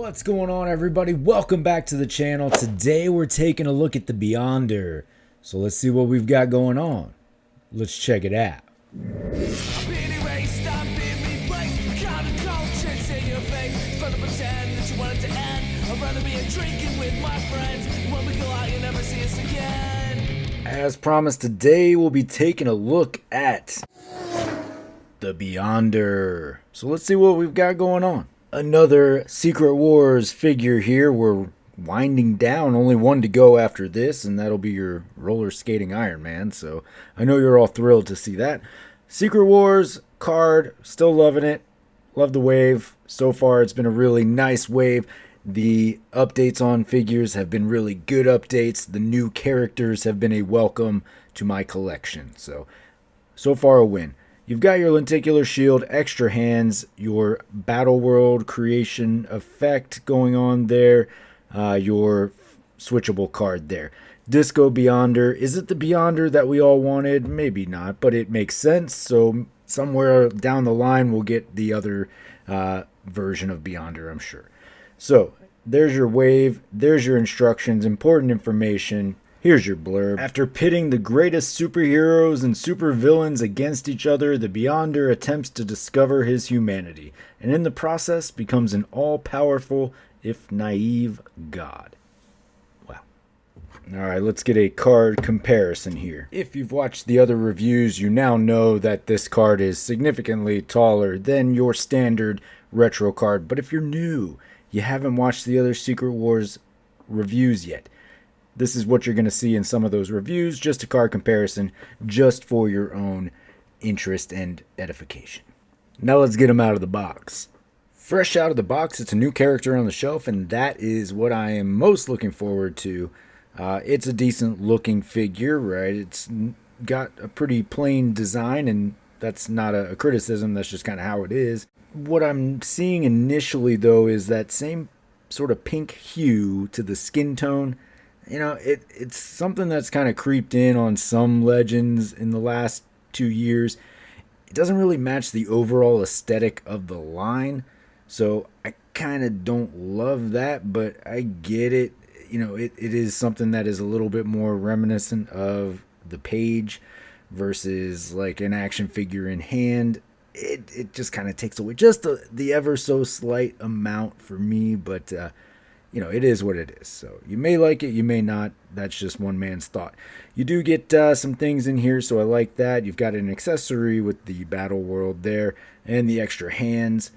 What's going on, everybody? Welcome back to the channel. Today we're taking a look at the Beyonder. So let's see what we've got going on. Let's check it out. As promised, today we'll be taking a look at the Beyonder. So let's see what we've got going on. Another Secret Wars figure here. We're winding down, only one to go after this, and that'll be your roller skating Iron Man. So I know you're all thrilled to see that. Secret Wars card, still loving it. Love the wave. So far it's been a really nice wave. The updates on figures have been really good updates. The new characters have been a welcome to my collection. So far a win. You've got your lenticular shield, extra hands, your Battle World creation effect going on there, your switchable card there. Disco Beyonder. Is it the Beyonder that we all wanted? Maybe not, but it makes sense. So somewhere down the line we'll get the other version of Beyonder, I'm sure. So there's your wave, there's your instructions, important information. Here's your blurb. After pitting the greatest superheroes and supervillains against each other, the Beyonder attempts to discover his humanity, and in the process becomes an all-powerful, if naive, god. Wow. Alright, let's get a card comparison here. If you've watched the other reviews, you now know that this card is significantly taller than your standard retro card, but if you're new, you haven't watched the other Secret Wars reviews yet, this is what you're going to see in some of those reviews, just a card comparison, just for your own interest and edification. Now let's get them out of the box. Fresh out of the box, it's a new character on the shelf, and that is what I am most looking forward to. It's a decent looking figure, right? It's got a pretty plain design, and that's not a criticism, that's just kind of how it is. What I'm seeing initially, though, is that same sort of pink hue to the skin tone. You know, it's something that's kind of creeped in on some legends in the last 2 years. It doesn't really match the overall aesthetic of the line, so I kind of don't love that, but I get it. You know, it is something that is a little bit more reminiscent of the page versus like an action figure in hand. It just kind of takes away just the ever so slight amount for me, but you know, it is what it is. So you may like it, you may not. That's just one man's thought. You do get some things in here, so I like that. You've got an accessory with the Battle World there and the extra hands.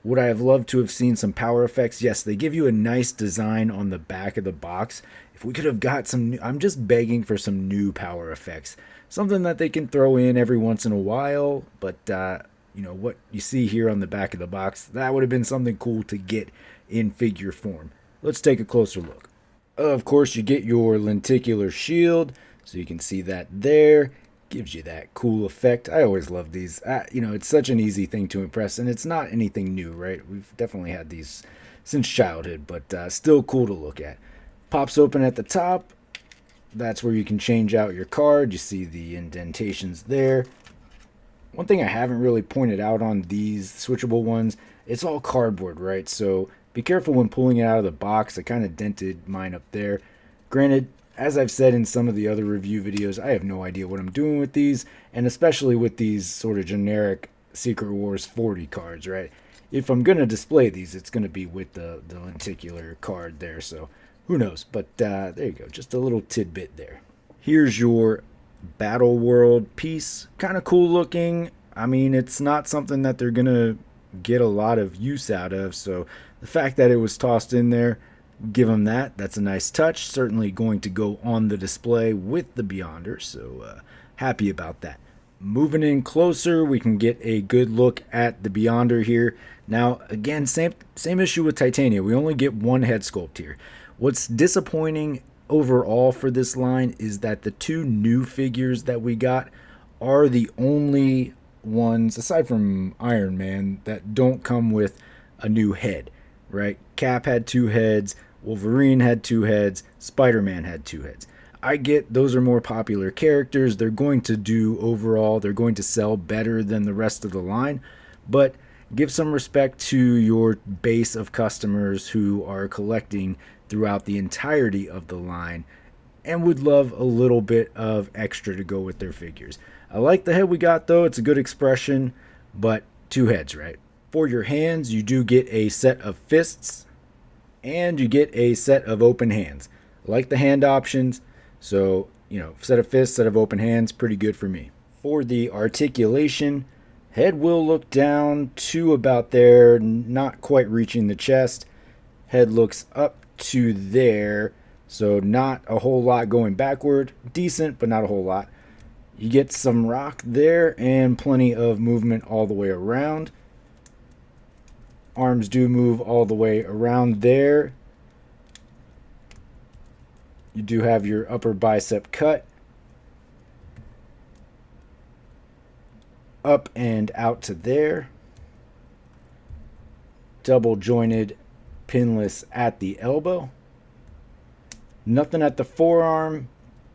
Would I have loved to have seen some power effects? Yes, they give you a nice design on the back of the box. If we could have got some new, I'm just begging for some new power effects. Something that they can throw in every once in a while, but you know, what you see here on the back of the box, that would have been something cool to get in figure form. Let's take a closer look. Of course, you get your lenticular shield, so you can see that there. Gives you that cool effect. I always love these. You know, it's such an easy thing to impress, and it's not anything new, right? We've definitely had these since childhood, but still cool to look at. Pops open at the top. That's where you can change out your card. You see the indentations there. One thing I haven't really pointed out on these switchable ones, it's all cardboard, right? So be careful when pulling it out of the box. I kind of dented mine up there. Granted, as I've said in some of the other review videos, I have no idea what I'm doing with these, and especially with these sort of generic Secret Wars 40 cards, right? If I'm going to display these, it's going to be with the lenticular card there, so who knows? But there you go, just a little tidbit there. Here's your Battle World piece. Kind of cool looking. I mean, it's not something that they're going to get a lot of use out of, so the fact that it was tossed in there, give them that. That's a nice touch. Certainly going to go on the display with the Beyonder, so happy about that. Moving in closer, we can get a good look at the Beyonder here. Now, again, same issue with Titania. We only get one head sculpt here. What's disappointing overall for this line is that the two new figures that we got are the only ones, aside from Iron Man, that don't come with a new head, right? Cap had 2 heads, Wolverine had 2 heads, Spider-Man had 2 heads. I get those are more popular characters. They're going to do overall, they're going to sell better than the rest of the line, but Give some respect to your base of customers who are collecting throughout the entirety of the line and would love a little bit of extra to go with their figures. I like the head we got though, it's a good expression, but two heads, right? For your hands, you do get a set of fists and you get a set of open hands. I like the hand options, so, set of fists, set of open hands, pretty good for me. For the articulation, head will look down to about there, not quite reaching the chest. Head looks up to there, so not a whole lot going backward. Decent, but not a whole lot. You get some rock there and plenty of movement all the way around. Arms do move all the way around there. You do have your upper bicep cut. Up and out to there. Double jointed, pinless at the elbow. Nothing at the forearm.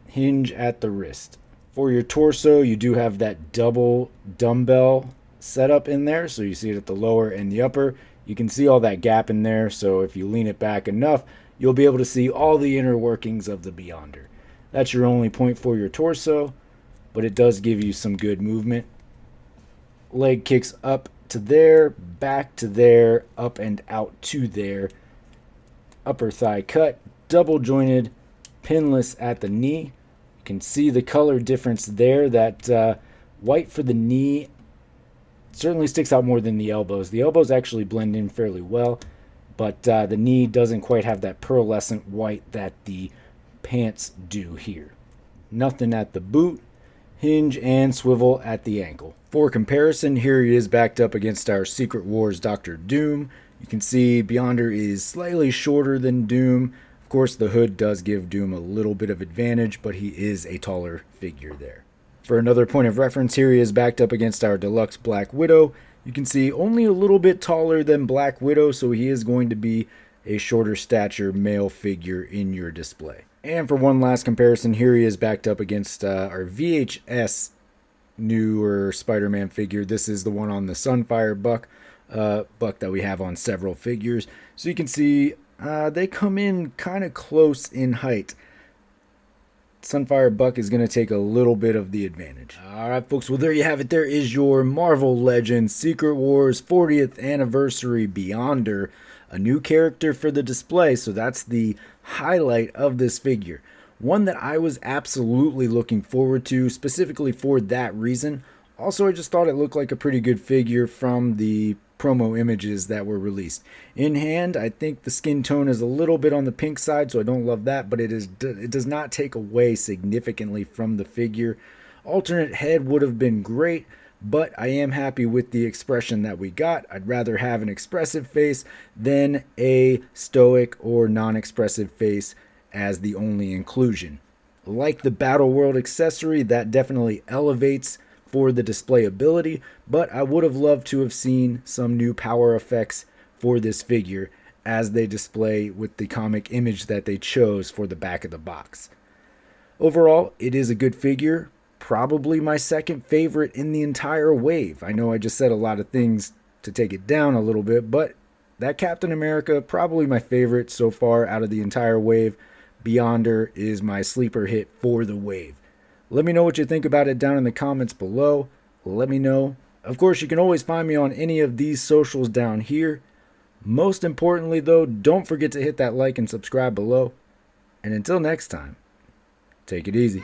Hinge at the wrist. For your torso, you do have that double dumbbell setup in there. So you see it at the lower and the upper. You can see all that gap in there. So if you lean it back enough, you'll be able to see all the inner workings of the Beyonder. That's your only point for your torso, but it does give you some good movement. Leg kicks up to there, back to there, up and out to there. Upper thigh cut, double jointed, pinless at the knee. You can see the color difference there. That white for the knee certainly sticks out more than the elbows. The elbows actually blend in fairly well, but the knee doesn't quite have that pearlescent white that the pants do here. Nothing at the boot. Hinge and swivel at the ankle. For comparison, here he is backed up against our Secret Wars Dr. Doom. You can see Beyonder is slightly shorter than Doom. Of course, the hood does give Doom a little bit of advantage, but he is a taller figure there. For another point of reference, here he is backed up against our Deluxe Black Widow. You can see only a little bit taller than Black Widow, so he is going to be a shorter stature male figure in your display. And for one last comparison, here he is backed up against our VHS newer Spider-Man figure. This is the one on the Sunfire Buck that we have on several figures. So you can see they come in kind of close in height. Sunfire Buck is going to take a little bit of the advantage. All right, folks. Well, there you have it. There is your Marvel Legends Secret Wars 40th Anniversary Beyonder. A new character for the display, so that's the highlight of this figure. One that I was absolutely looking forward to, specifically for that reason. Also, I just thought it looked like a pretty good figure from the promo images that were released. In hand, I think the skin tone is a little bit on the pink side, so I don't love that, but it does not take away significantly from the figure. Alternate head would have been great, but I am happy with the expression that we got. I'd rather have an expressive face than a stoic or non-expressive face as the only inclusion. Like the Battle World accessory, that definitely elevates for the display ability, but I would have loved to have seen some new power effects for this figure as they display with the comic image that they chose for the back of the box. Overall, it is a good figure. Probably my second favorite in the entire wave. I know I just said a lot of things to take it down a little bit, but that Captain America, probably my favorite so far out of the entire wave. Beyonder is my sleeper hit for the wave. Let me know what you think about it down in the comments below. Let me know. Of course, you can always find me on any of these socials down here. Most importantly, though, don't forget to hit that like and subscribe below. And until next time, take it easy.